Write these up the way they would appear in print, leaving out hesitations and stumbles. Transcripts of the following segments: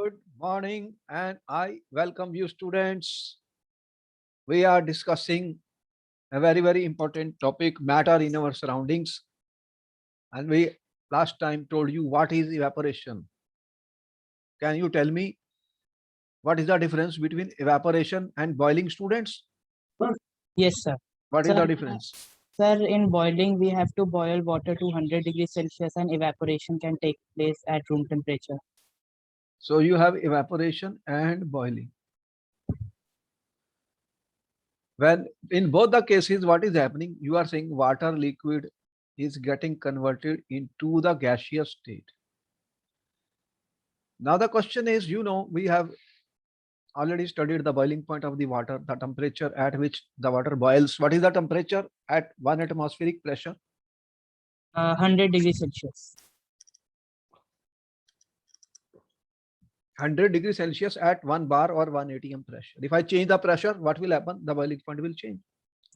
Good morning, and I welcome you, students. We are discussing a very important topic matter in our surroundings. And we last time told you what is evaporation. Can you tell me what is the difference between evaporation and boiling, students? Yes, sir. What is Sir, the difference? sir, in boiling, we have to boil water to 100 degrees Celsius and evaporation can take place at room temperature. So you have evaporation and boiling. When in both the cases, what is happening? You are saying water liquid is getting converted into the gaseous state. Now the question is, we have already studied the boiling point of the water, the temperature at which the water boils. What is the temperature at 1 atmospheric pressure? 100 degrees Celsius. 100 degrees Celsius at 1 bar or 1 atm pressure. If I change the pressure, what will happen? The boiling point will change,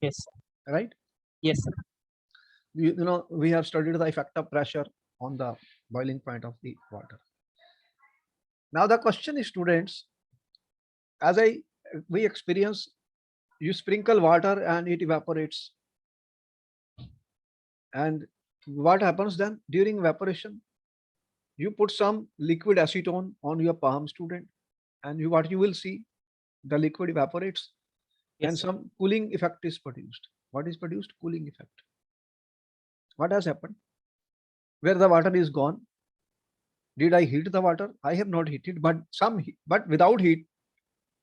Yes, sir. right? Yes, sir. We have studied the effect of pressure on the boiling point of the water. Now the question is, students, as we experience, you sprinkle water and it evaporates. And what happens then during evaporation? You put some liquid acetone on your palm, student, and what you will see, the liquid evaporates Yes, and sir. some cooling effect is produced. What is produced? Cooling effect. What has happened? Where the water is gone, did I heat the water? I have not heated, but but without heat,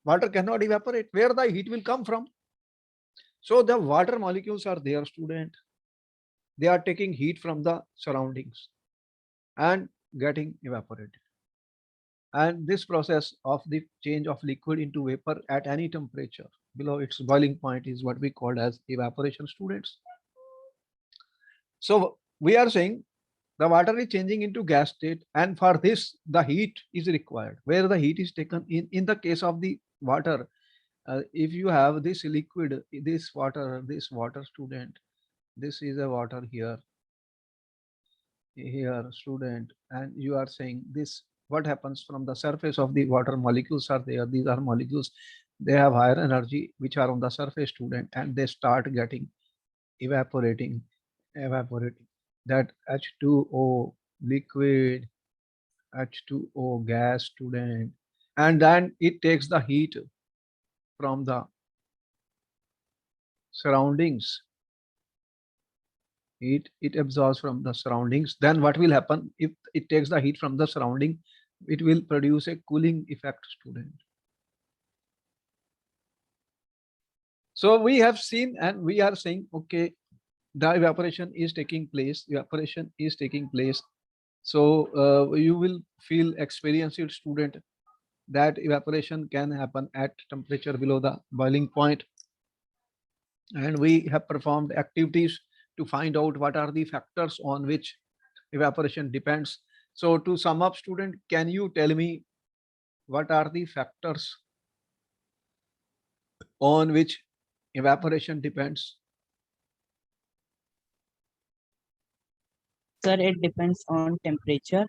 water cannot evaporate. Where the heat will come from? So the water molecules are there, student. They are taking heat from the surroundings and getting evaporated. And this process of the change of liquid into vapor at any temperature below its boiling point is what we call as evaporation, students. So we are saying the water is changing into gas state, and for this the heat is required. Where the heat is taken in the case of the water, if you have this liquid, this water, student, this is a water here, student, and you are saying this, what happens from the surface of the water, molecules are there. These are molecules, they have higher energy which are on the surface, student, and they start getting evaporating that H2O liquid, H2O gas, student, and then it takes the heat from the surroundings. It absorbs from the surroundings. Then what will happen if it takes the heat from the surrounding? It will produce a cooling effect, student. So we have seen, and we are saying, okay, the evaporation is taking place. Evaporation is taking place. So you will experience it, student, that evaporation can happen at temperature below the boiling point. And we have performed activities to find out what are the factors on which evaporation depends. So to sum up, student, can you tell me what are the factors on which evaporation depends? Sir, it depends on temperature.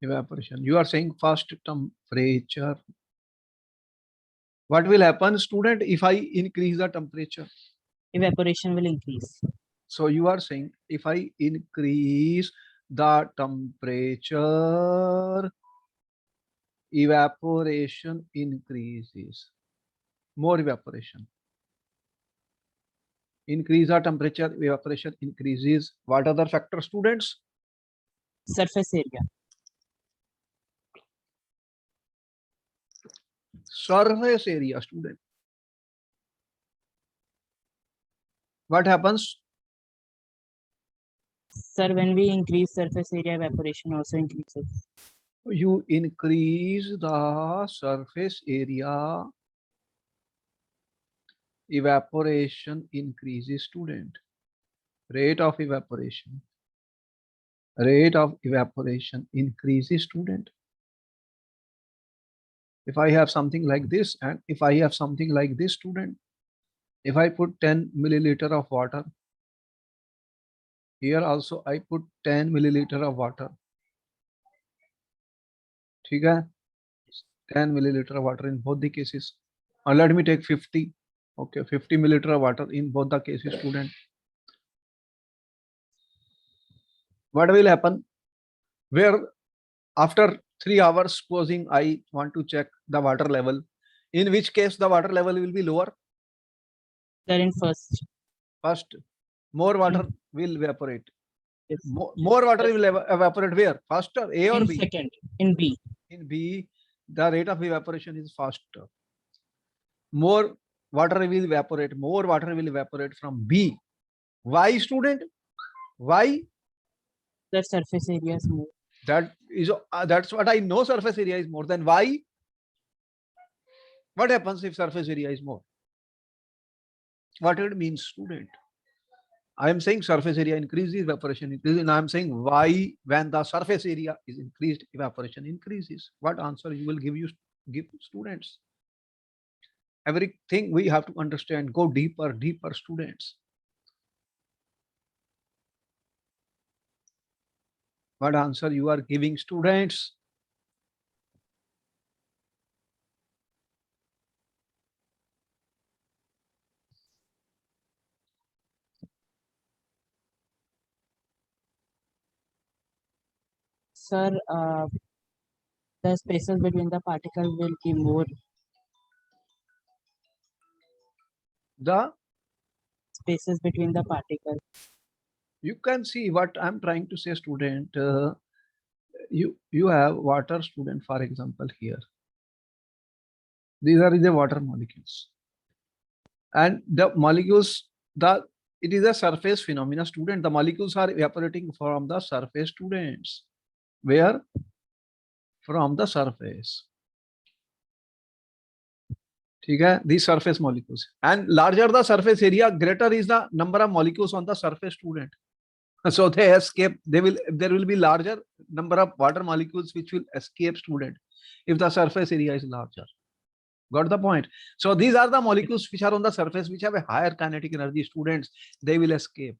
Evaporation. You are saying first temperature. What will happen, student, if I increase the temperature? Evaporation will increase. So you are saying if I increase the temperature, evaporation increases. More evaporation. Increase the temperature, evaporation increases. What other factor, students? Surface area. Surface area, student. What happens? Sir, when we increase surface area, evaporation also increases. You increase the surface area, evaporation increases, student. Rate of evaporation increases, student. If I have something like this, and if I have something like this, student, if I put 10 milliliter of water, here also I put 10 milliliter of water. ठीक है, 10 milliliter of water in both the cases. Let me take 50. Okay, 50 milliliter of water in both the cases, student. What will happen? Where after 3 hours, supposing I want to check the water level, in which case the water level will be lower? Sir, in first. First, more water will evaporate. Yes. More water will evaporate where? Faster, A or In B? second, in B. In B, the rate of evaporation is faster. More water will evaporate. More water will evaporate from B. Why, student? Why? The surface area is more. That is that's what I know. Surface area is more than why. What happens if surface area is more? What it means, student? I am saying surface area increases, evaporation increases, and I am saying why when the surface area is increased, evaporation increases. What answer you will give students? Everything we have to understand. Go deeper, deeper, students. What answer you are giving, students? Sir, the spaces between the particles will be more. The Spaces between the particles. you can see what I'm trying to say, student. You have water, student, for example, here. These are the water molecules, and the molecules, it is a surface phenomena, student. The molecules are evaporating from the surface, students. Where? From the surface. Okay, these surface molecules, and larger the surface area, greater is the number of molecules on the surface, student. So they escape. There will be larger number of water molecules which will escape, student, if the surface area is larger. Got the point? So these are the molecules which are on the surface, which have a higher kinetic energy, students. They will escape.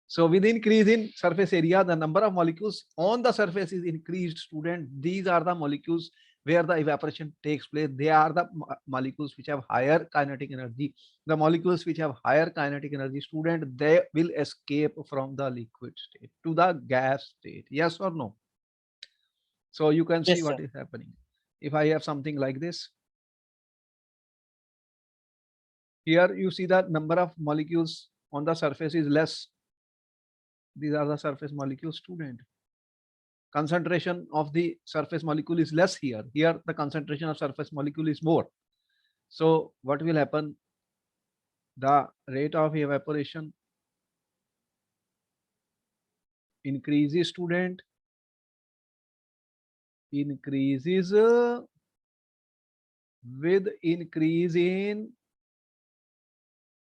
So with increase in surface area, the number of molecules on the surface is increased, student. These are the molecules where the evaporation takes place. They are the molecules which have higher kinetic energy. The molecules which have higher kinetic energy, student, they will escape from the liquid state to the gas state. Yes or no? So you can see Yes, what sir. is happening. If I have something like this, here you see the number of molecules on the surface is less. These are the surface molecules, student. Concentration of the surface molecule is less here. Here the concentration of surface molecule is more. So what will happen? The rate of evaporation increases, student. Increases with increase in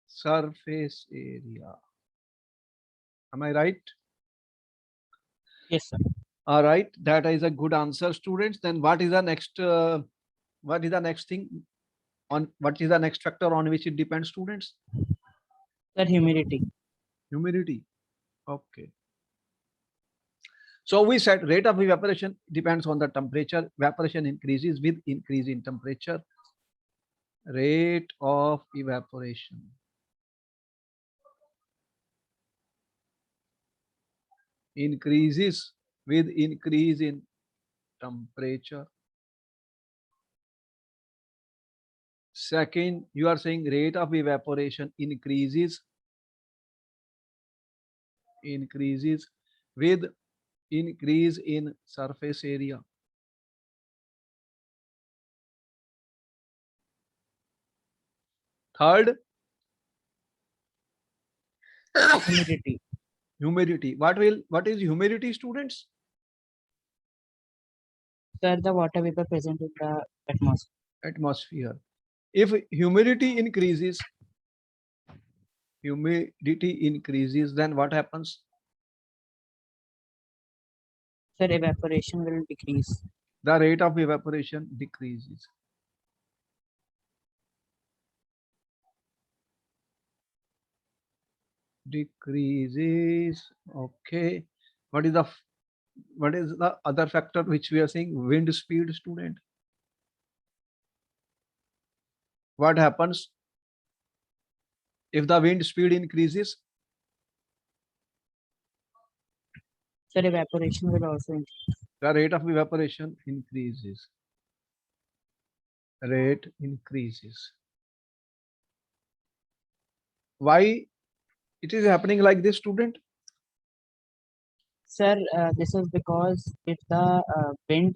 surface area. Am I right? Yes, sir. All right, that is a good answer, students. Then what is the next thing on what is the next factor on which it depends, students? Sir, humidity. Humidity. Okay. So we said rate of evaporation depends on the temperature. Evaporation increases with increase in temperature. Rate of evaporation increases with increase in temperature. Second, you are saying rate of evaporation increases with increase in surface area. Third, Humidity. humidity. What is humidity, students? Sir, the water vapor present in the atmosphere. Atmosphere. If humidity increases, then what happens? Sir, evaporation will decrease. The rate of evaporation decreases. Decreases. Okay. What is the What is the other factor which we are saying? Wind speed, student. What happens if the wind speed increases? Sir, evaporation will also increase. The rate of evaporation increases. Rate increases. Why it is happening like this, student? Sir, this is because if the wind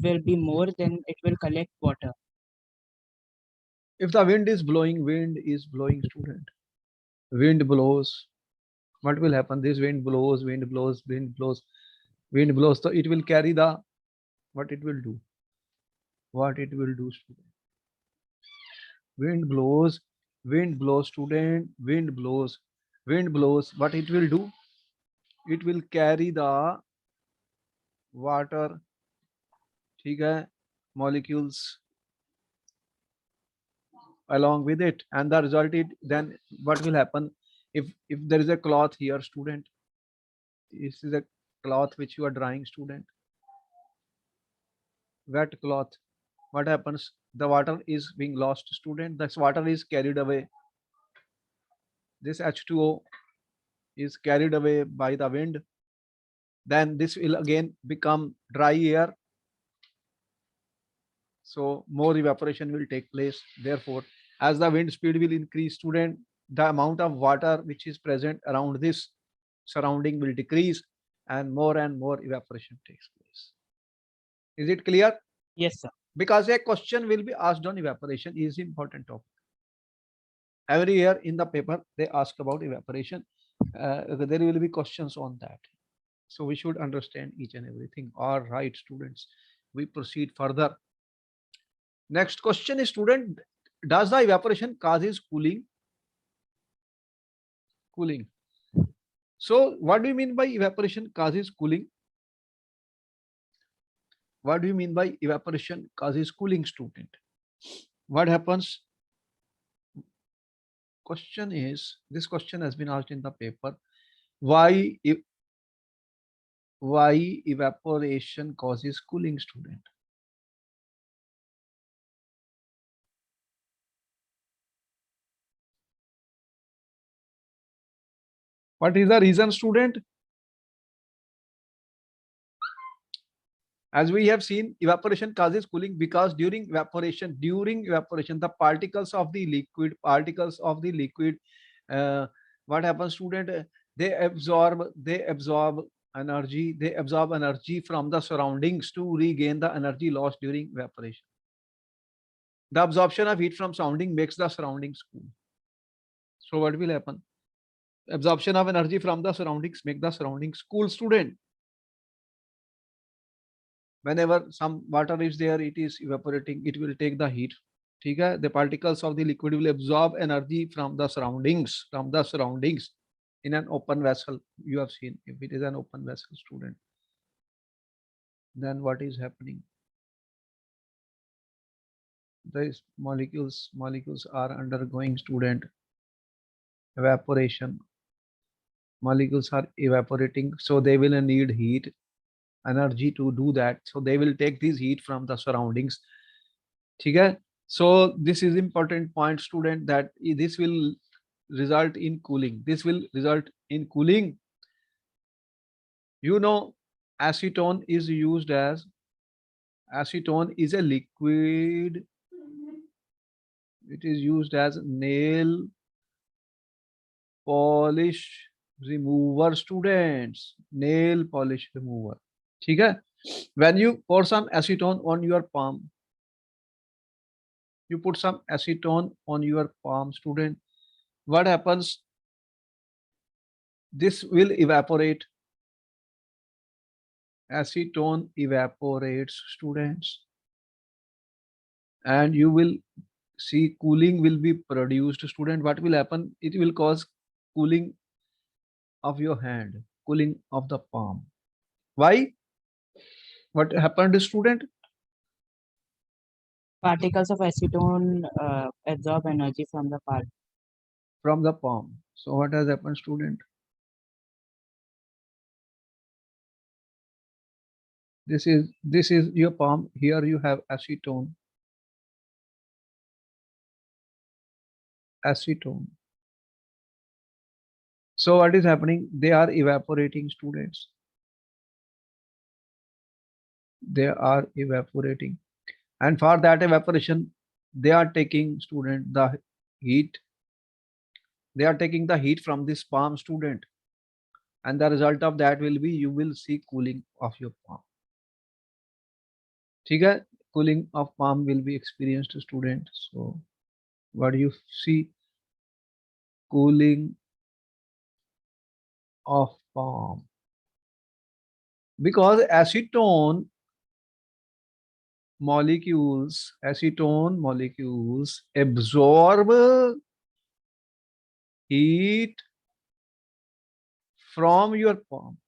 will be more, then it will collect water. If the wind is blowing, student. Wind blows. What will happen? This wind blows, wind blows, wind blows, wind blows. So it will carry the, what it will do? What it will do, student? Wind blows, student, wind blows, wind blows. What it will do? It will carry the water, ठीक है, molecules along with it, and the result it then what will happen if there is a cloth here, student? This is a cloth which you are drying, student. Wet cloth. What happens? The water is being lost, student. This water is carried away. This H2O is carried away by the wind. Then this will again become dry air. So more evaporation will take place. Therefore, as the wind speed will increase, student, the amount of water which is present around this surrounding will decrease and more evaporation takes place. Is it clear? Yes, sir. Because a question will be asked on evaporation is important topic. Every year in the paper, they ask about evaporation. There will be questions on that. So we should understand each and everything. All right, students, we proceed further. Next question is, student, does the evaporation causes cooling? Cooling. So what do you mean by evaporation causes cooling? What do you mean by evaporation causes cooling, student? What happens? Question is, this question has been asked in the paper. Why evaporation causes cooling, student? What is the reason, student? As we have seen, evaporation causes cooling because during evaporation, the particles of the liquid, what happens, student? They absorb energy. They absorb energy from the surroundings to regain the energy lost during evaporation. The absorption of heat from surrounding makes the surroundings cool. So what will happen? Absorption of energy from the surroundings make the surroundings cool, student. Whenever some water is there, it is evaporating, it will take the heat. Okay? The particles of the liquid will absorb energy from the surroundings, in an open vessel. You have seen, if it is an open vessel, student, then what is happening? These molecules are undergoing, student, evaporation. Molecules are evaporating, so they will need heat, energy to do that. So they will take this heat from the surroundings. Okay? So this is important point, student, that this will result in cooling. You know, acetone is used as, acetone is a liquid. It is used as nail polish remover, students. Nail polish remover. Okay? When you pour some acetone on your palm, you put some acetone on your palm, student, what happens? This will evaporate. Acetone evaporates, students, and you will see cooling will be produced, student. What will happen? It will cause cooling of your hand, cooling of the palm. Why? What happened, student? Particles of acetone absorb energy from the part. From the palm. So what has happened, student? This is your palm. Here you have acetone. Acetone. So what is happening? They are evaporating, students. They are evaporating. And for that evaporation, they are taking, student, the heat. They are taking the heat from this palm, student. And the result of that will be you will see cooling of your palm. ठीक है? Cooling of palm will be experienced, student. So what do you see? Cooling of palm. Because acetone molecules absorb heat from your palm.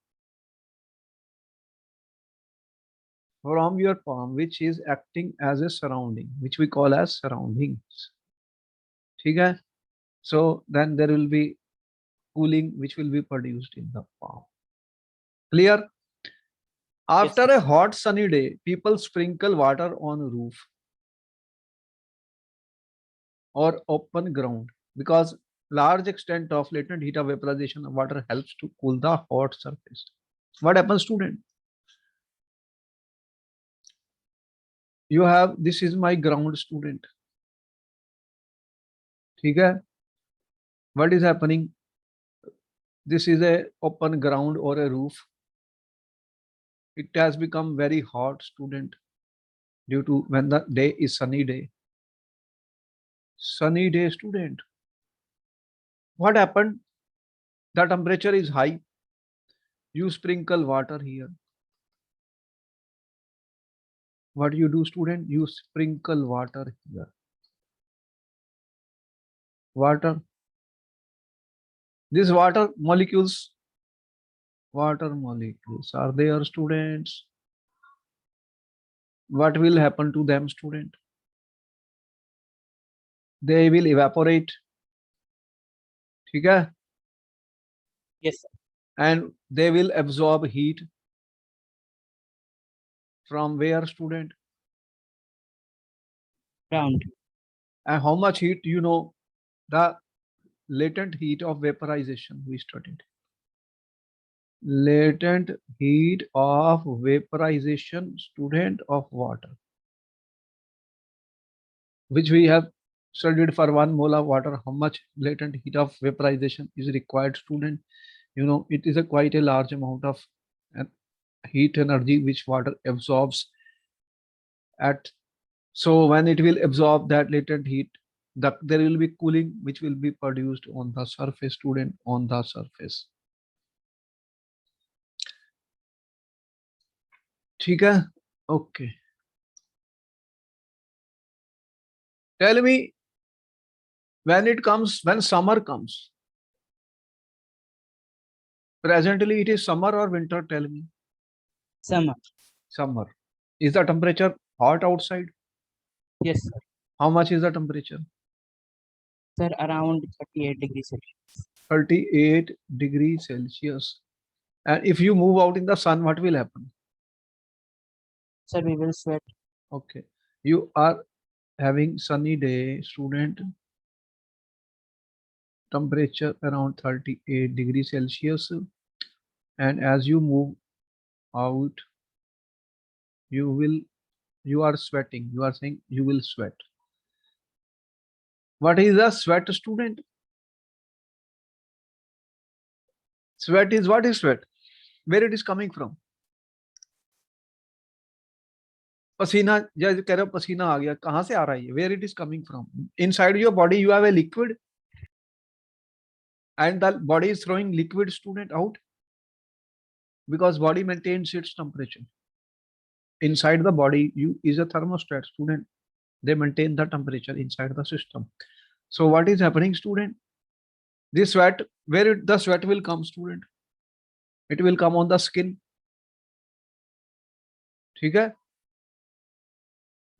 Which is acting as a surrounding, which we call as surroundings. ठीक है? So then there will be cooling which will be produced in the palm. Clear? After a hot sunny day, people sprinkle water on roof or open ground because large extent of latent heat of vaporization of water helps to cool the hot surface. What happens, student? You have, this is my ground, student. ठीक है? What is happening? This is a open ground or a roof. It has become very hot, student, due to when the day is sunny day. Sunny day, student. What happened? The temperature is high. You sprinkle water here. What you do, student? You sprinkle water here. Water. These water molecules are there, students. What will happen to them, student? They will evaporate. ठीक है? Yes, sir. And they will absorb heat from where, student? Ground. And how much heat? You know, the latent heat of vaporization we studied. Latent heat of vaporization, student, of water, which we have studied for 1 mole of water. How much latent heat of vaporization is required, student? You know, it is a quite a large amount of heat energy which water absorbs at. So when it will absorb that latent heat, there will be cooling which will be produced on the surface, student, on the surface. ठीक है? Okay. Tell me, when summer comes, presently it is summer or winter? Tell me. Summer. Summer. Is the temperature hot outside? Yes, sir. How much is the temperature? Sir, around 38 degrees Celsius. 38 degrees Celsius. And if you move out in the sun, what will happen? Sir, we will sweat. Okay. You are having sunny day, student. Temperature around 38 degrees Celsius. And as you move out, you are sweating. You are saying you will sweat. What is a sweat, student? Sweat is, what is sweat? Where it is coming from? पसीना, जैसे कह रहे हो पसीना आ गया, कहां से आ रहा है? Where it is coming from? Inside your body you have a liquid and the body is throwing liquid, student, out because body maintains its temperature. Inside the body you is a thermostat, student. They maintain the temperature inside the system. So what is happening, student? This sweat, the sweat will come, student? It will come on the skin. ठीक है?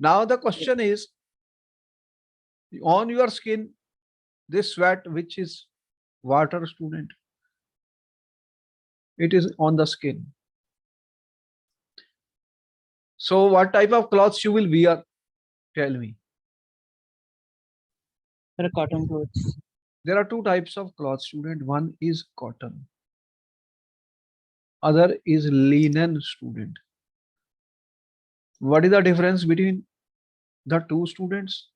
Now the question is, on your skin, this sweat, which is water, student, it is on the skin. So what type of clothes you will wear? Tell me. Sir, cotton clothes. There are two types of cloth, student. One is cotton, other is linen, student. What is the difference between the two, students?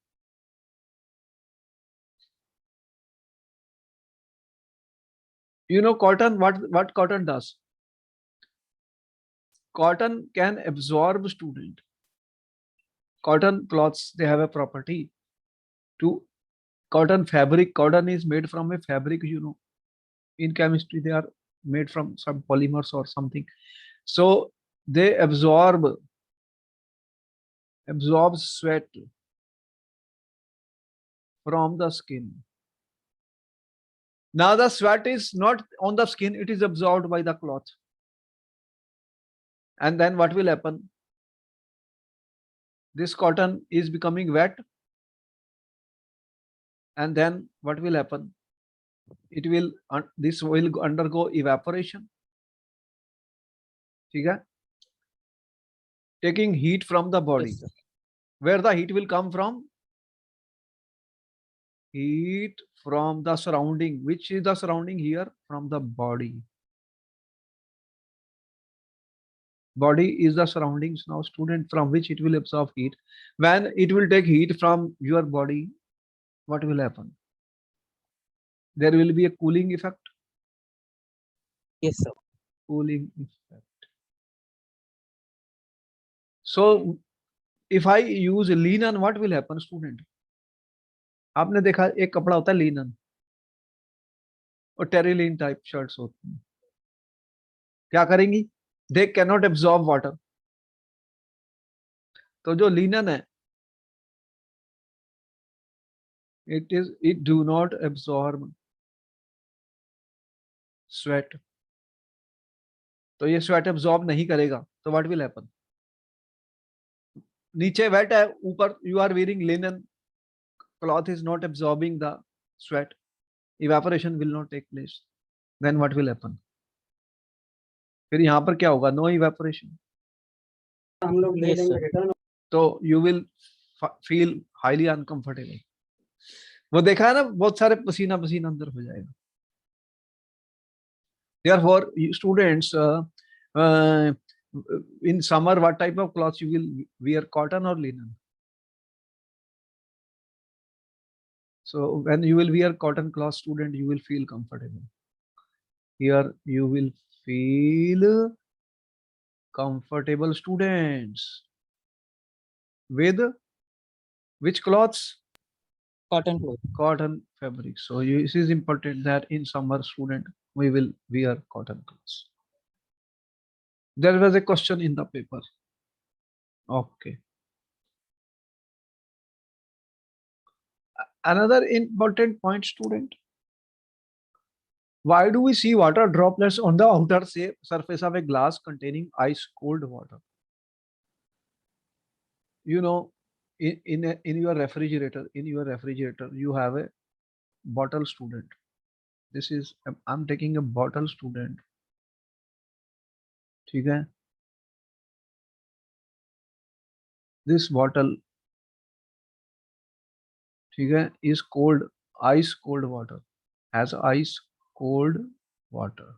You know cotton, what cotton does? Cotton can absorb, student. Cotton cloths, they have a property to cotton fabric. Cotton is made from a fabric, you know. In chemistry, they are made from some polymers or something. So they absorb sweat from the skin. Now the sweat is not on the skin, it is absorbed by the cloth. And then what will happen? This cotton is becoming wet. And then what will happen? It will, this will undergo evaporation. Okay? Taking heat from the body. Yes, sir. Where the heat will come from? Heat from the surrounding. Which is the surrounding here? From the body. Body is the surroundings now, student, from which it will absorb heat. When it will take heat from your body, what will happen? There will be a cooling effect. Yes, sir. Cooling effect. So if I use linen, what will happen, student? आपने देखा एक कपड़ा होता है linen और Terylene type shirts होती हैं, क्या करेंगी? They can not absorb water. तो जो लिनन है, it do not absorb sweat. तो ये स्वेट एब्जॉर्ब नहीं करेगा, तो व्हाट विल हैपन? नीचे वेट है, ऊपर you are wearing linen, cloth is not absorbing the sweat, evaporation will not take place. Then what will happen? फिर यहाँ पर क्या होगा? No evaporation. हम लोग ले लेंगे. तो you will feel highly uncomfortable. वो देखा है ना, बहुत सारे पसीना पसीना अंदर हो जाएगा. Therefore, students, in summer, what type of clothes you will wear? Cotton or linen? So when you will wear cotton cloth, student, you will feel comfortable. Here you will feel comfortable, students. With which cloths? Cotton clothes. Cotton fabric. So it is important that in summer, student, we will wear cotton clothes. There was a question in the paper. Okay. Another important point, student. Why do we see water droplets on the outer surface of a glass containing ice cold water? You know, in your refrigerator, you have a bottle, student. This is, I'm taking a bottle, student. ठीक है? This bottle, ठीक है, is cold, ice cold water, has ice cold water.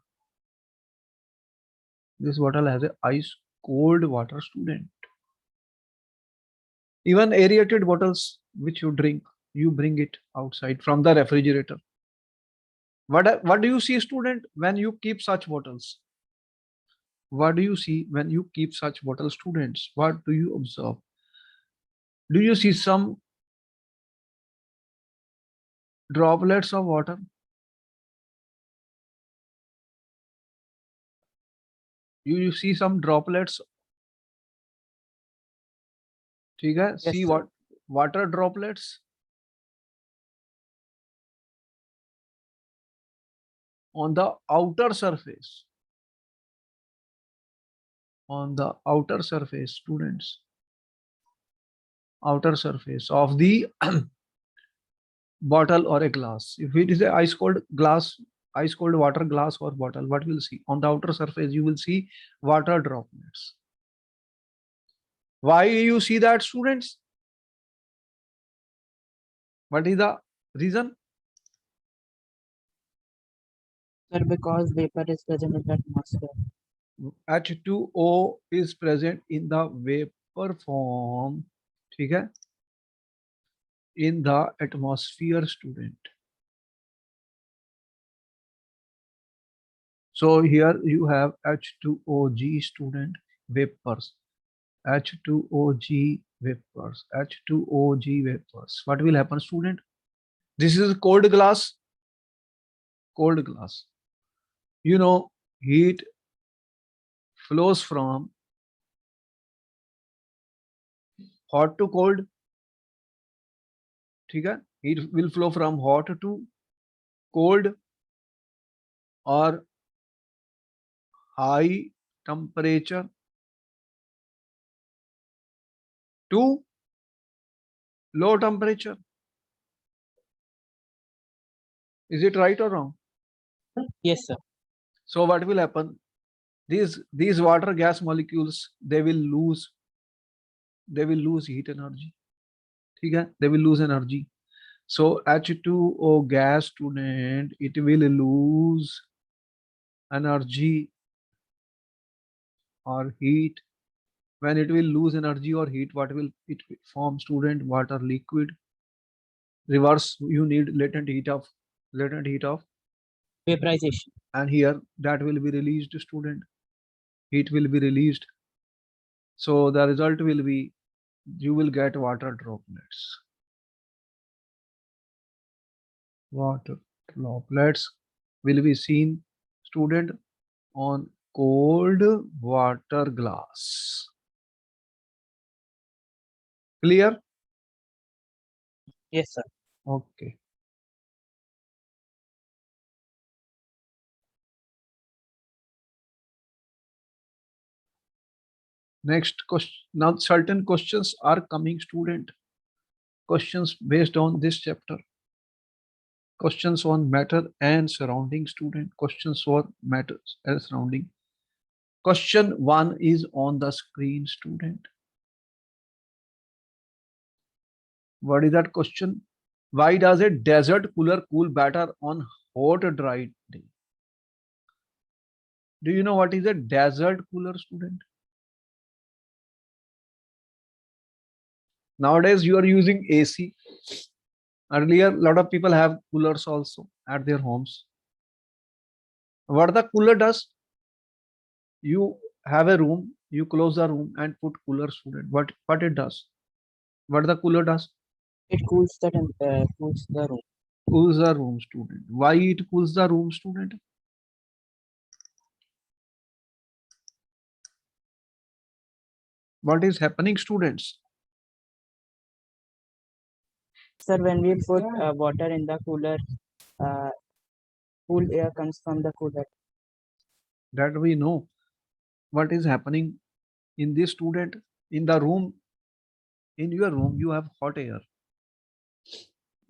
This bottle has a ice cold water, student. Even aerated bottles which you drink, you bring it outside from the refrigerator. What do you see, student, when you keep such bottles? What do you see when you keep such bottles, students? What do you observe? Do you see some droplets of water? You see some droplets? ठीक है? Yes, See sir. what water droplets on the outer surface. On the outer surface, students. Outer surface of the bottle or a glass. If it is a ice cold glass, ice cold water glass or bottle, what will see? On the outer surface, you will see water droplets. Why you see that, students? What is the reason? Sir, because vapor is present in the atmosphere. H2O is present in the vapor form, ठीक है, in the atmosphere, student. So here you have H2OG, student, vapors. H2OG vapors. H2OG vapors. What will happen, student? This is cold glass. Cold glass. You know, heat flows from hot to cold. ठीक है, heat will flow from hot to cold or high temperature to low temperature. Is it right or wrong? Yes, sir. So what will happen? These water gas molecules, they will lose heat energy. ठीक है, they will lose energy. So H2O gas, student, it will lose energy or heat. When it will lose energy or heat, what will it form, student? Water liquid. Reverse, you need latent heat of Vaporization. and here that will be released, student. Heat will be released. So the result will be you will get water droplets. Water droplets will be seen, student, on cold water glass. Clear? Yes, sir. Okay. Next question. Now certain questions are coming, student. Questions based on this chapter. Questions on matter and surrounding, student. Questions for matter and surrounding. Question 1 is on the screen, student. What is that question? Why does a desert cooler cool better on hot dry day? Do you know what is a desert cooler, student? Nowadays you are using AC. Earlier, a lot of people have coolers also at their homes. What the cooler does? You have a room, you close the room and put cooler, student. What it does? What the cooler does? It cools the room. Cools the room, student. Why it cools the room, student? What is happening, students? Sir, when we put water in the cooler, cool air comes from the cooler. That we know. What is happening in this, student? In the room, in your room, you have hot air.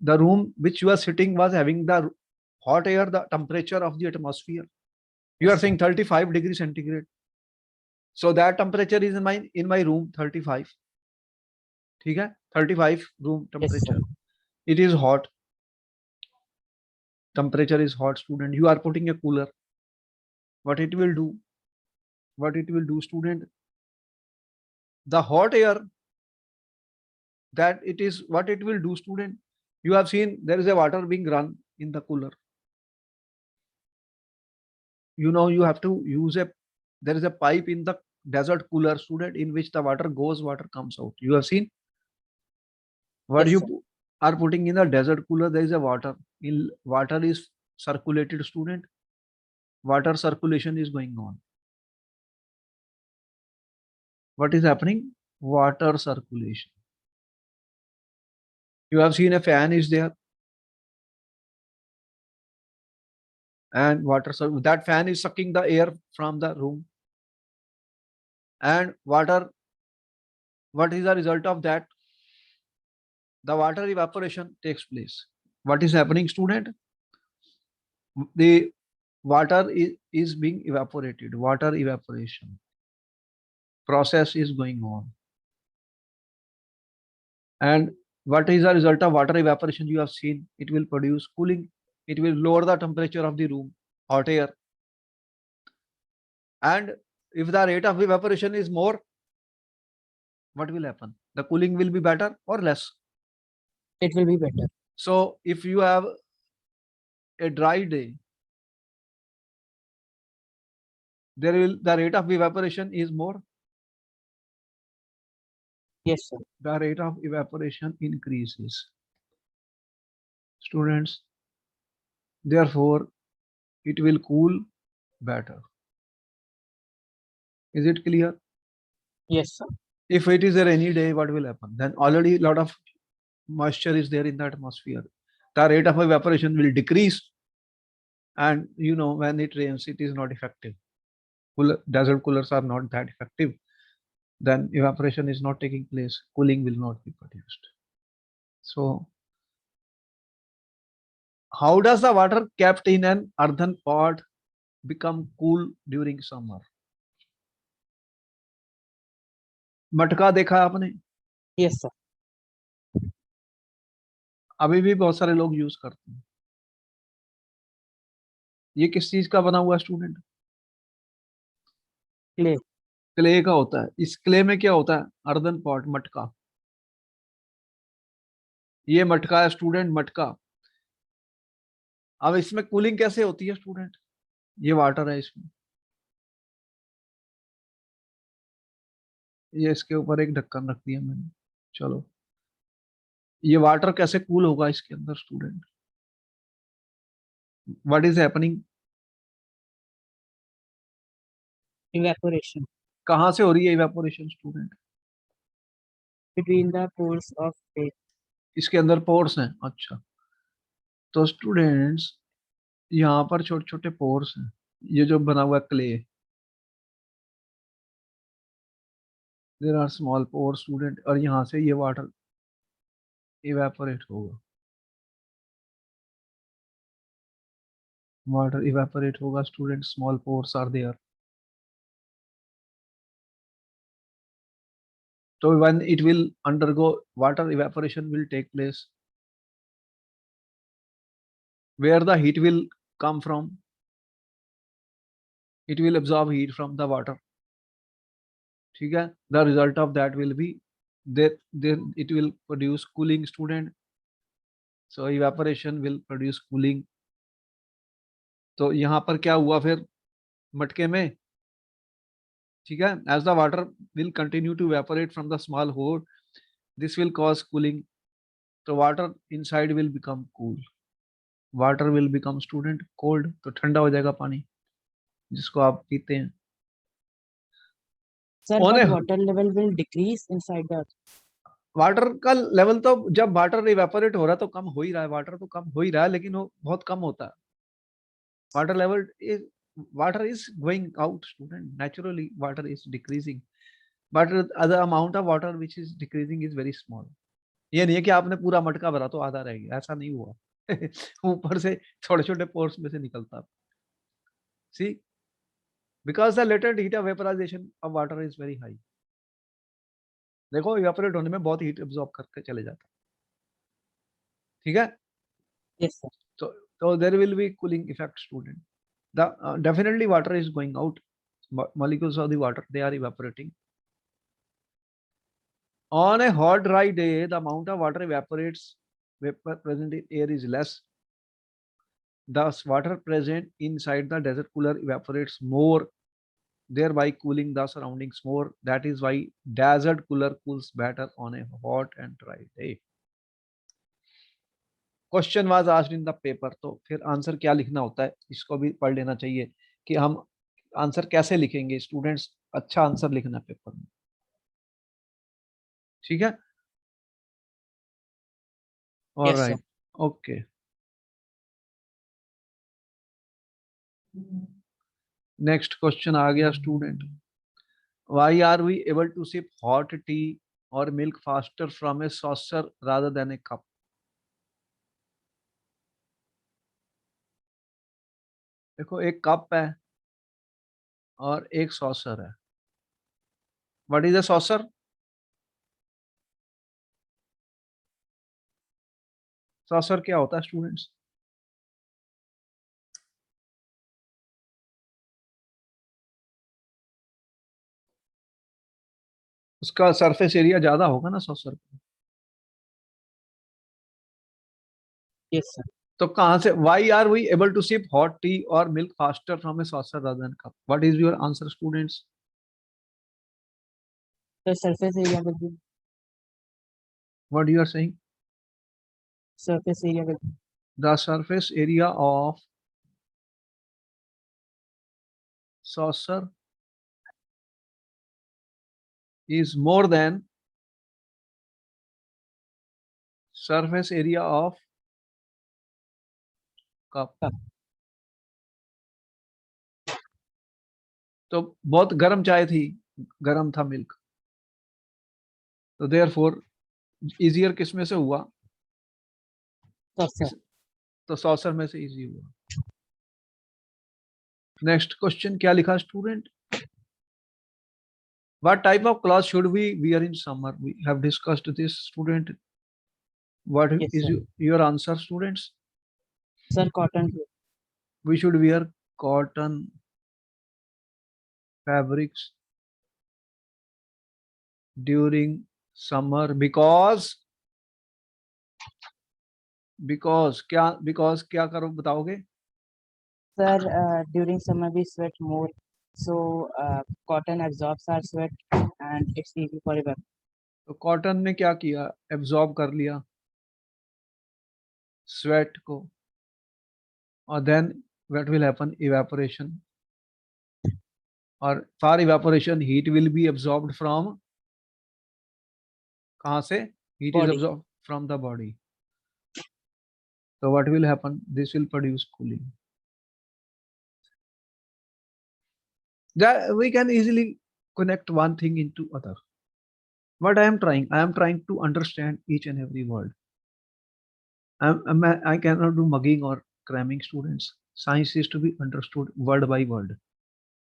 The room which you are sitting was having the hot air, the temperature of the atmosphere. You are saying 35 degrees centigrade. So that temperature is in my room 35. ठीक है? 35 room temperature. It is hot. Temperature is hot, student. You are putting a cooler. What it will do? What it will do, student? The hot air, that it is what it will do, student. You have seen there is a water being run in the cooler. You know, you have to use there is a pipe in the desert cooler, student, in which the water goes, water comes out. You have seen what Yes, you are putting in the desert cooler. There is a water. Water is circulated, student. Water circulation is going on. What is happening? Water circulation. You have seen a fan is there, and that fan is sucking the air from the room, and water. What is the result of that? The water evaporation takes place. What is happening, student? The water is being evaporated. Water evaporation process is going on. And what is the result of water evaporation? You have seen it will produce cooling. It will lower the temperature of the room, hot air. And if the rate of evaporation is more, what will happen? The cooling will be better or less. It will be better. So if you have a dry day, the rate of evaporation is more. Yes, sir. The rate of evaporation increases. Students, therefore, it will cool better. Is it clear? Yes, sir. If it is a rainy day, what will happen? Then already a lot of moisture is there in the atmosphere. The rate of evaporation will decrease. And you know, when it rains, it is not effective. Desert coolers are not that effective. Then evaporation is not taking place. Cooling will not be produced. So how does the water kept in an earthen pot become cool during summer? मटका देखा आपने? Yes, sir. अभी भी बहुत सारे लोग use करते हैं. ये किस चीज का बना हुआ स्टूडेंट? Clay. क्ले का होता है. इस क्ले में क्या होता है? अर्दन पॉट, मटका. ये मटका है स्टूडेंट, मटका. अब इसमें कूलिंग कैसे होती है स्टूडेंट? ये वाटर है इसमें. ये इसके ऊपर एक ढक्कन रख दिया मैंने. चलो, ये वाटर कैसे कूल होगा इसके अंदर student? What is happening? Evaporation. कहाँ से हो रही है evaporation student? Between the pores of clay. इसके अंदर पोर्स हैं. अच्छा, तो स्टूडेंट्स यहाँ पर छोटे छोटे पोर्स हैं. ये जो बना हुआ clay, there are small pore student. और यहाँ से ये वाटर इवेपोरेट होगा. वाटर इवेपोरेट होगा student. Small pores are there. So when it will undergo water evaporation will take place, where the heat will come from? It will absorb heat from the water. ठीक है. The result of that will be that then it will produce cooling student. So evaporation will produce cooling. तो यहाँ पर क्या हुआ फिर मटके में? ठीक है. As the water will continue to evaporate from the small hole, this will cause cooling. So water inside will become cool. Water will become student cold. तो ठंडा हो जाएगा पानी जिसको आप पीते हैं. Sir, On but a water level will decrease inside the earth. Water का लेवल तो जब वाटर इवेपोरेट हो रहा है तो कम हो ही रहा है. वाटर तो कम हो ही रहा है, लेकिन वो बहुत कम होता है. Water level is water is going out student. Naturally water is decreasing, but the amount of water which is decreasing is very small. ये नहीं है कि आपने पूरा मटका भरा तो आधा रह गया. ऐसा नहीं हुआ. ऊपर से छोटे छोटे पोर्स में से निकलता. See, because the latent heat of vaporization of water is very high. देखो इवेपोरेट होने में बहुत हीट एब्जॉर्ब करके चले जाता है. ठीक है. Yes, sir. So there will be cooling effect student. The definitely water is going out. Molecules of the water, they are evaporating. On a hot dry day, the amount of water evaporates vapor present in air is less. Thus water present inside the desert cooler evaporates more, thereby cooling the surroundings more. That is why desert cooler cools better on a hot and dry day. Question was asked in the paper. तो फिर answer क्या लिखना होता है इसको भी पढ़ लेना चाहिए कि हम आंसर कैसे लिखेंगे स्टूडेंट्स. अच्छा आंसर लिखना पेपर में. ठीक है. Yes, sir. Alright. Okay. Next question आ गया student. Why are we able to sip hot tea और milk faster from a saucer rather than a cup? देखो, एक कप है और एक सॉसर है. What is a saucer? Saucer क्या होता है स्टूडेंट्स? उसका सरफेस एरिया ज्यादा होगा ना सॉसर का। Yes, sir. तो कहाँ से, why are we able to sip hot tea और milk faster from a saucer rather than cup? What is your answer students? The surface area will be what you are saying? surface area will be the surface area of saucer is more than surface area of cup. cup. तो बहुत गर्म चाय थी, गर्म था milk, तो therefore easier किस में से हुआ? Saucer. तो सॉसर में से इजी हुआ। नेक्स्ट क्वेश्चन क्या लिखा student? What type of cloth should we wear in summer? We have discussed this, student. What Yes, is sir. your answer, students? Sir, cotton. We should wear cotton fabrics during summer because क्या करो बताओगे? Sir, during summer we sweat more, so cotton absorbs our sweat and it's easy for evaporation. तो cotton ने क्या किया? Absorb कर लिया sweat को, और then what will happen? Evaporation, और for evaporation heat will be absorbed from, कहाँ से? Heat is Body. Absorb from the body. So what will happen? This will produce cooling. That we can easily connect one thing into other. What I am trying to understand each and every word. I cannot do mugging or cramming, students. Science is to be understood word by word.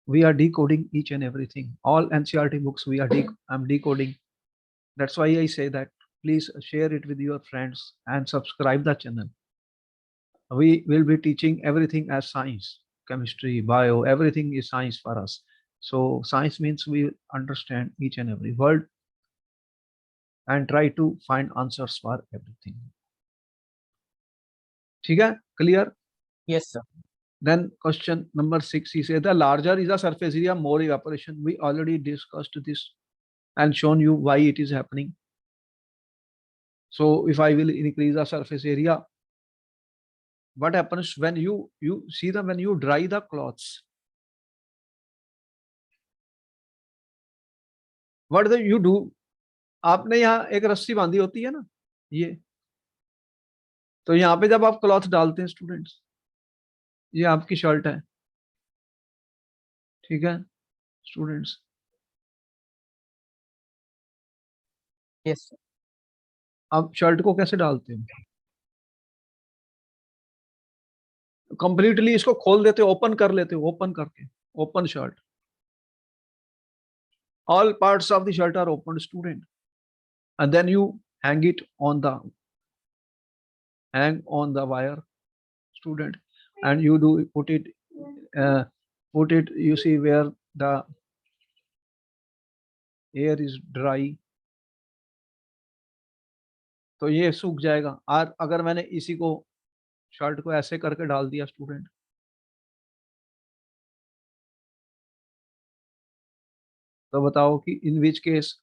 We are decoding each and everything. All NCERT books I'm decoding. That's why I say that please share it with your friends and subscribe the channel. We will be teaching everything as science, chemistry, bio, everything is science for us. So science means we understand each and every word and try to find answers for everything. ठीक है? Clear? Yes, sir. Then question number 6, he said the larger is the surface area, more evaporation. We already discussed this and shown you why it is happening. So if I will increase the surface area, what happens when you see them, when you dry the clothes, what do you do? आपने यहाँ एक रस्सी बांधी होती है ना, ये, तो यहाँ पे जब आप क्लॉथ डालते हैं स्टूडेंट्स, ये आपकी शर्ट है, ठीक है स्टूडेंट्स? Yes, sir. आप शर्ट को कैसे डालते हैं? कंप्लीटली इसको खोल देते हो, ओपन कर लेते हो, ओपन करके, open shirt, all parts of the shirt are open, student, and then you hang it on the wire, student, and you do put it you see where the air is dry, तो ये सूख जाएगा। और अगर मैंने इसी को, shirt को ऐसे करके डाल दिया स्टूडेंट, तो बताओ कि in which case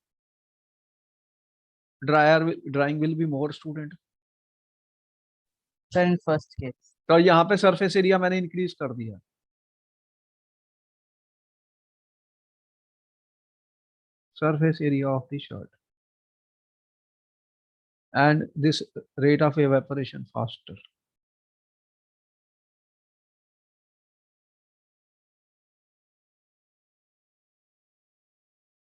drying will be more, student? Sir, in first case. तो यहाँ पे सरफेस एरिया मैंने इंक्रीज कर दिया, surface area of the shirt, and this rate of evaporation faster.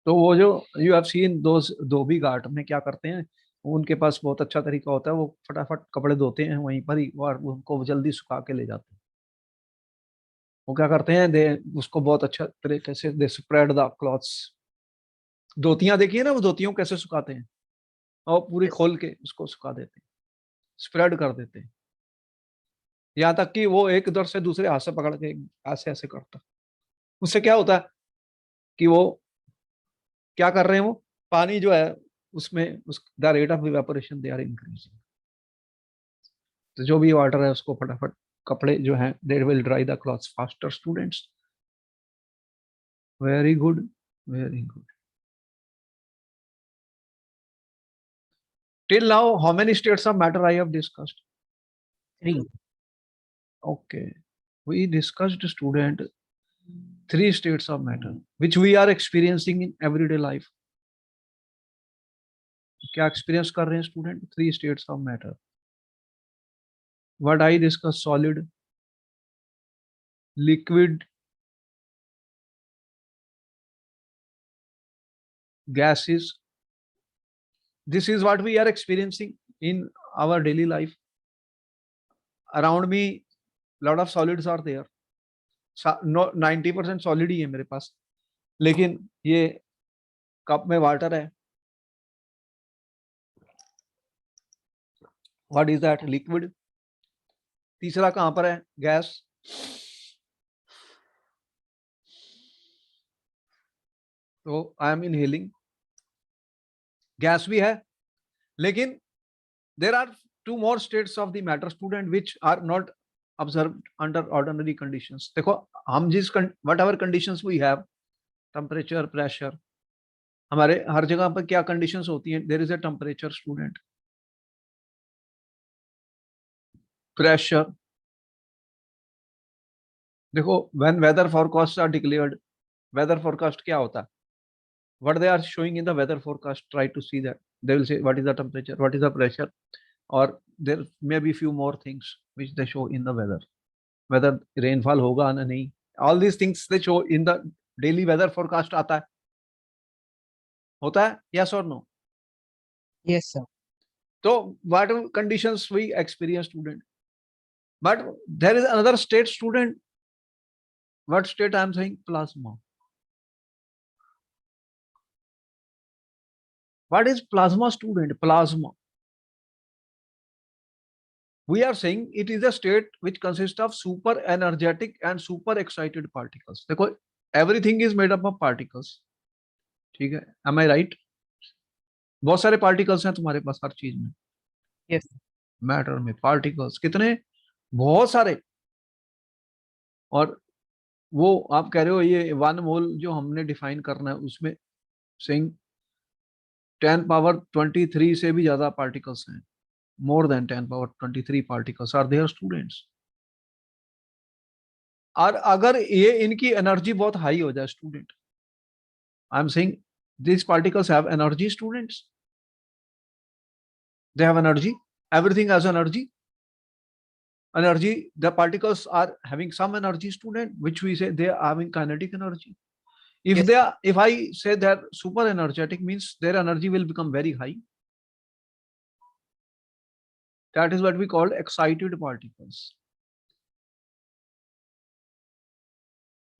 तो वो जो यू हैव सीन दोस धोबी घाट में क्या करते हैं, उनके पास बहुत अच्छा तरीका होता है, वो फटाफट कपड़े धोते हैं वहीं पर ही और उनको जल्दी सुखा के ले जाते हैं। वो क्या करते हैं, दे उसको बहुत अच्छा तरीके से दे स्प्रेड द क्लॉथ्स। धोतियां देखिए ना, वो धोतियों कैसे सुखाते हैं, और पूरी Yes. खोल के उसको सुखा देते हैं। स्प्रेड कर देते हैं, यहाँ तक कि वो एक इधर से दूसरे हाथ से पकड़ के ऐसे ऐसे करता। उससे क्या होता है कि वो क्या कर रहे हैं, वो पानी जो है उसमें उस the rate of evaporation they are increasing. तो जो भी वाटर है उसको फटाफट कपड़े जो हैं they will dry the clothes faster students. Very good, very good. Till now, how many states of matter I have discussed? 3. Okay. We discussed, student, 3 states of matter, which we are experiencing in everyday life. क्या experience कर रहे हैं student? 3 states of matter. What I discussed: solid, liquid, gases. This is what we are experiencing in our daily life. Around me, lot of solids are there. No, 90% solid ही है मेरे पास, लेकिन ये cup में water है. What is that? Liquid. तीसरा कहां पर है? गैस. तो आई एम इनहेलिंग, गैस भी है, लेकिन there are 2 more states of the matter student which are not observed under ordinary conditions. देखो हम जिस whatever conditions we have, temperature, pressure, हमारे हर जगह पर क्या conditions होती हैं? There is a temperature student, pressure. देखो when weather forecasts are declared, weather forecast क्या होता है? What they are showing in the weather forecast, try to see that. They will say what is the temperature, what is the pressure, or there may be few more things which they show in the weather. Whether rainfall होगा ना नहीं, all these things they show in the daily weather forecast आता है, होता है, yes or no? Yes, sir. So what conditions we experience student, but there is another state student. What state I am saying? Plasma. What is plasma student? Plasma, we are saying it is a state which consists of super energetic and super excited particles. देखो everything is made up of particles, ठीक है? Am I right? बहुत सारे particles हैं तुम्हारे पास हर चीज में. Yes. Matter में पार्टिकल्स कितने? बहुत सारे. और वो आप कह रहे हो ये 1 मोल जो हमने डिफाइन करना है उसमें सेइंग 10 पावर 23 से भी ज्यादा पार्टिकल्स हैं. More than 10 power 23 particles are there students. और अगर ये इनकी एनर्जी बहुत हाई हो जाए student, I am saying these particles have energy students, they have energy, everything has energy. Energy, the particles are having some energy student, which we say they are having kinetic energy. If Yes. they are, if I say they're super energetic, means their energy will become very high. That is what we call excited particles.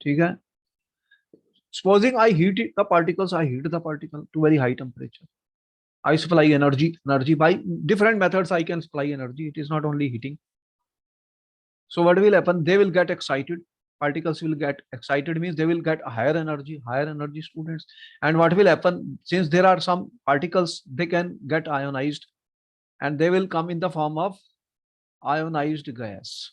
ठीक है? Supposing I heat the particles, I heat the particle to very high temperature. I supply energy by different methods. I can supply energy. It is not only heating. So what will happen? They will get excited. Particles will get excited means they will get higher energy students. And what will happen? Since there are some particles, they can get ionized, and they will come in the form of ionized gas.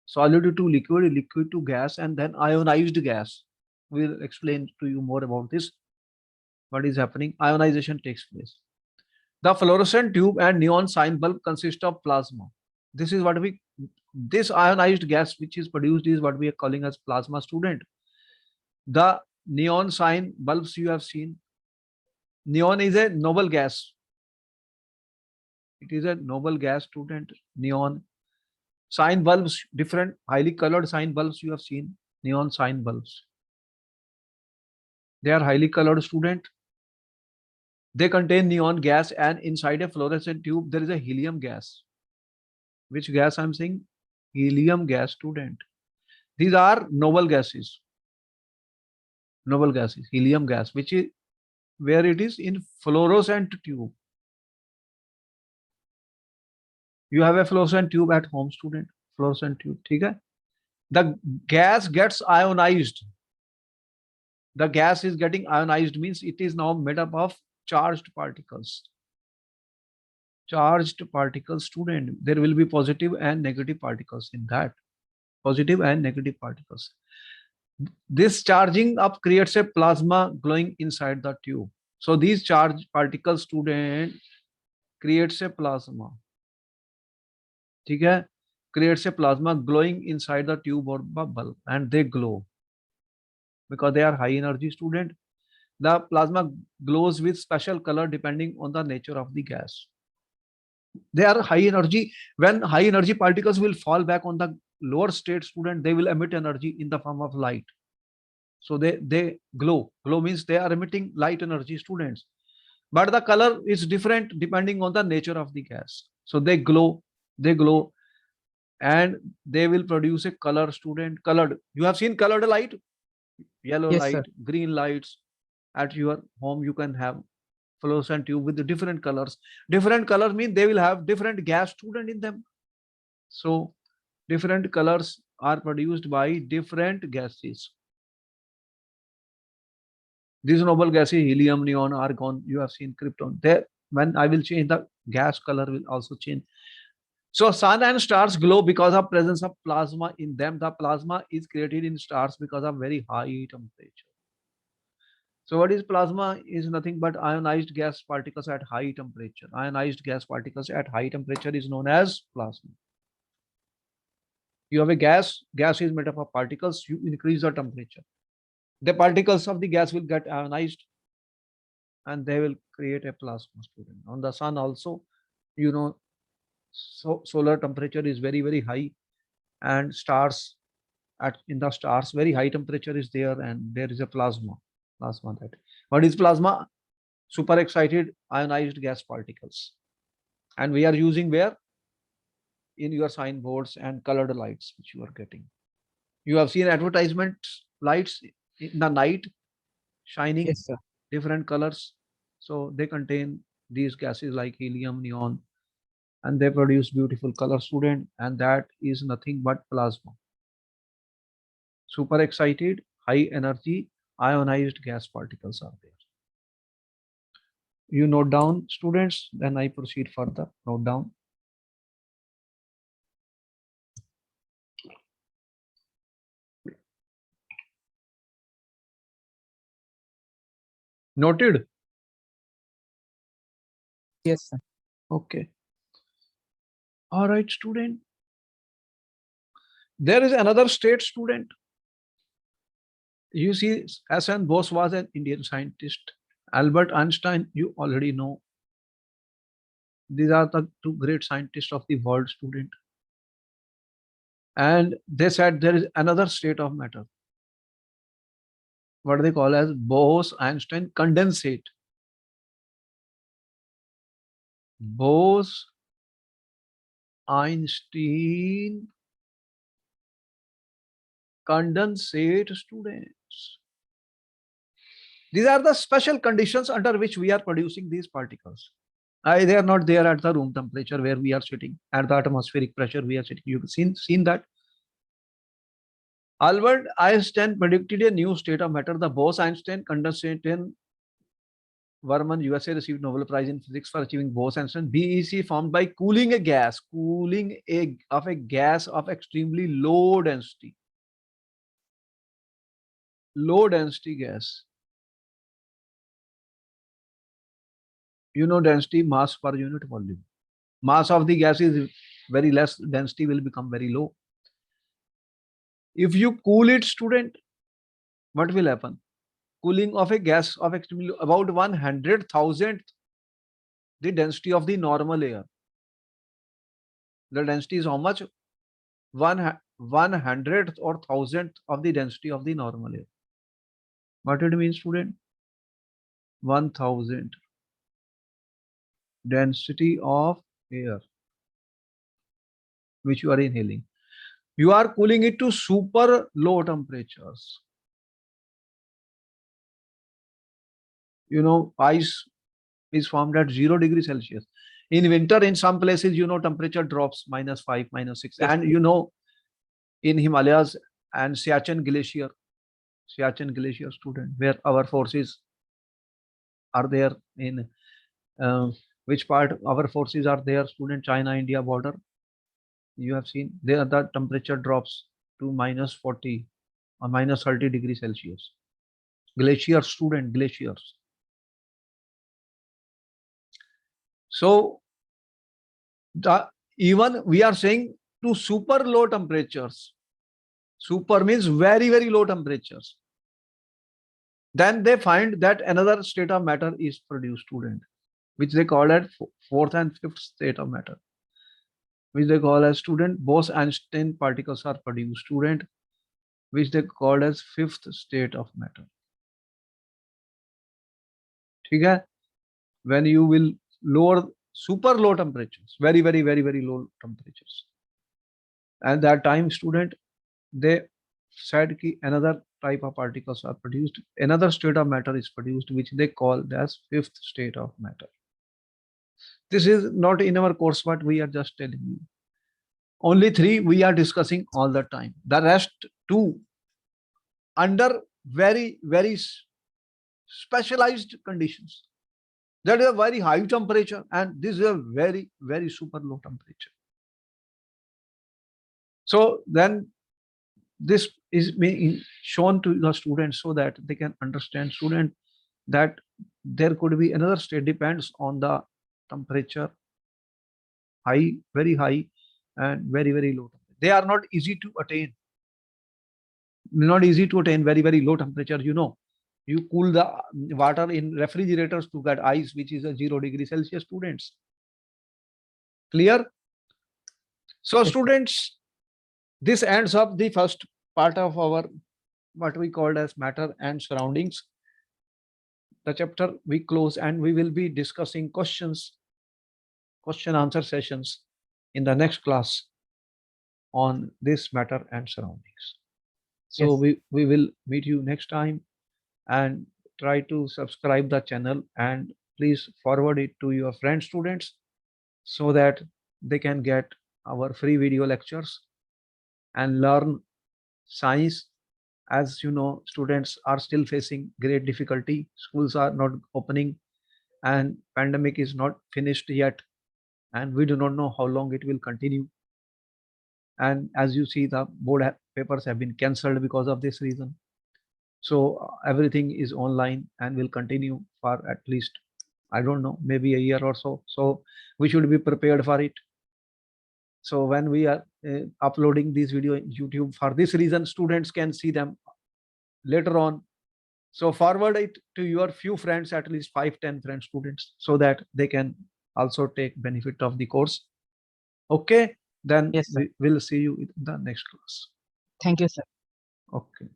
Solid to liquid, liquid to gas, and then ionized gas. We'll explain to you more about this. What is happening? Ionization takes place. The fluorescent tube and neon sign bulb consist of plasma. This is what this ionized gas which is produced is what we are calling as plasma student. The neon sign bulbs you have seen. Neon is a noble gas. It is a noble gas student, neon. Sign bulbs, different highly colored sign bulbs you have seen, neon sign bulbs. They are highly colored student. They contain neon gas, and inside a fluorescent tube there is a helium gas. Which gas I'm saying? Helium gas student. These are noble gases. Noble gases, helium gas, which is where it is in fluorescent tube. You have a fluorescent tube at home, student. Fluorescent tube, ठीक है? The gas gets ionized. The gas is getting ionized means it is now made up of charged particles. Charged particles, student. There will be positive and negative particles in that. Positive and negative particles. This charging up creates a plasma glowing inside the tube. So these charged particles, student, creates a plasma. ठीक है? Creates a plasma glowing inside the tube or bubble, and they glow because they are high energy, student. The plasma glows with special color depending on the nature of the gas. They are high energy. When high energy particles will fall back on the lower state, student, they will emit energy in the form of light. So they glow. Glow means they are emitting light energy, students. But the color is different depending on the nature of the gas. So they glow, and they will produce a color, student. Colored. You have seen colored light, yellow Yes, light, sir. green lights. At your home, you can have fluorescent tube with the different colors. Different colors mean they will have different gas, student, in them. So different colors are produced by different gases. These noble gases, helium, neon, argon, you have seen krypton. There, when I will change, the gas color will also change. So sun and stars glow because of presence of plasma in them. The plasma is created in stars because of very high temperature. So what is plasma? Is nothing but ionized gas particles at high temperature. Ionized gas particles at high temperature is known as plasma. You have a gas is made up of particles, you increase the temperature. The particles of the gas will get ionized and they will create a plasma, student. On the sun also, so solar temperature is very, very high, and stars, in the stars very high temperature is there, and there is a plasma. That. What is plasma? Super excited ionized gas particles. And we are using where? In your signboards and colored lights which you are getting. You have seen advertisement lights in the night shining. Yes, sir. Different colors. So they contain these gases like helium, neon, and they produce beautiful color, student, and that is nothing but plasma. Super excited, high energy, ionized gas particles are there. You note down, students, then I proceed further. Note down. Noted? Yes, sir. Okay. All right, student. There is another state, student. You see, S.N. Bose was an Indian scientist. Albert Einstein, you already know. These are the two great scientists of the world, student. And they said there is another state of matter. What they call as Bose-Einstein condensate. Bose-Einstein condensate, students. These are the special conditions under which we are producing these particles. They are not there at the room temperature where we are sitting, at the atmospheric pressure we are sitting. You've seen that. Albert Einstein predicted a new state of matter, the Bose-Einstein condensate. In Verman, USA received Nobel Prize in Physics for achieving Bose-Einstein. BEC formed by cooling a gas, of a gas of extremely low density. Low density gas. You know density, mass per unit volume. Mass of the gas is very less, density will become very low. If you cool it, student, what will happen? Cooling of a gas of extremely low, about 100,000th the density of the normal air. The density is how much? 100th or 1000th of the density of the normal air. What it means, student? 1000 density of air which you are inhaling. You are cooling it to super low temperatures. Ice is formed at 0 degrees Celsius. In winter, in some places, temperature drops -5, -6. Yes, And in Himalayas and Siachen Glacier, student, where our forces are there in which part our forces are there, student, China-India border. You have seen there the temperature drops to -40 or -30 degrees Celsius. Glaciers, student, glaciers. So even we are saying to super low temperatures. Super means very, very low temperatures. Then they find that another state of matter is produced, student, which they call as fourth and fifth state of matter, which they call as, student, Bose-Einstein particles are produced, student, which they call as fifth state of matter. Okay? When you will lower super low temperatures, very, very, very, very low temperatures. And that time, student, they said ki another type of particles are produced, another state of matter is produced, which they call as fifth state of matter. This is not in our course, but we are just telling you. Only 3 we are discussing all the time. The rest 2 under very, very specialized conditions. That is a very high temperature, and this is a very, very super low temperature. So then this is being shown to the students so that they can understand, student, that there could be another state, depends on the temperature, high, very high, and very, very low. They are not easy to attain. Not easy to attain very, very low temperature. You cool the water in refrigerators to get ice, which is a 0 degree Celsius, students. Clear? So Yes, sir. students, this ends up the first part of our what we called as matter and surroundings. The chapter we close, and we will be discussing question answer sessions in the next class on this matter and surroundings. So Yes. we will meet you next time, and try to subscribe the channel, and please forward it to your friend students so that they can get our free video lectures and learn science. As you know, students are still facing great difficulty. Schools are not opening, and pandemic is not finished yet, and we do not know how long it will continue. And as you see, the board papers have been cancelled because of this reason. So everything is online and will continue for at least, I don't know, maybe a year or so. So we should be prepared for it. So when we are uploading this video in YouTube, for this reason, students can see them later on. So forward it to your few friends, at least 5-10 friends, students, so that they can also take benefit of the course. Okay, then Yes, sir. we will see you in the next class. Thank you, sir. Okay.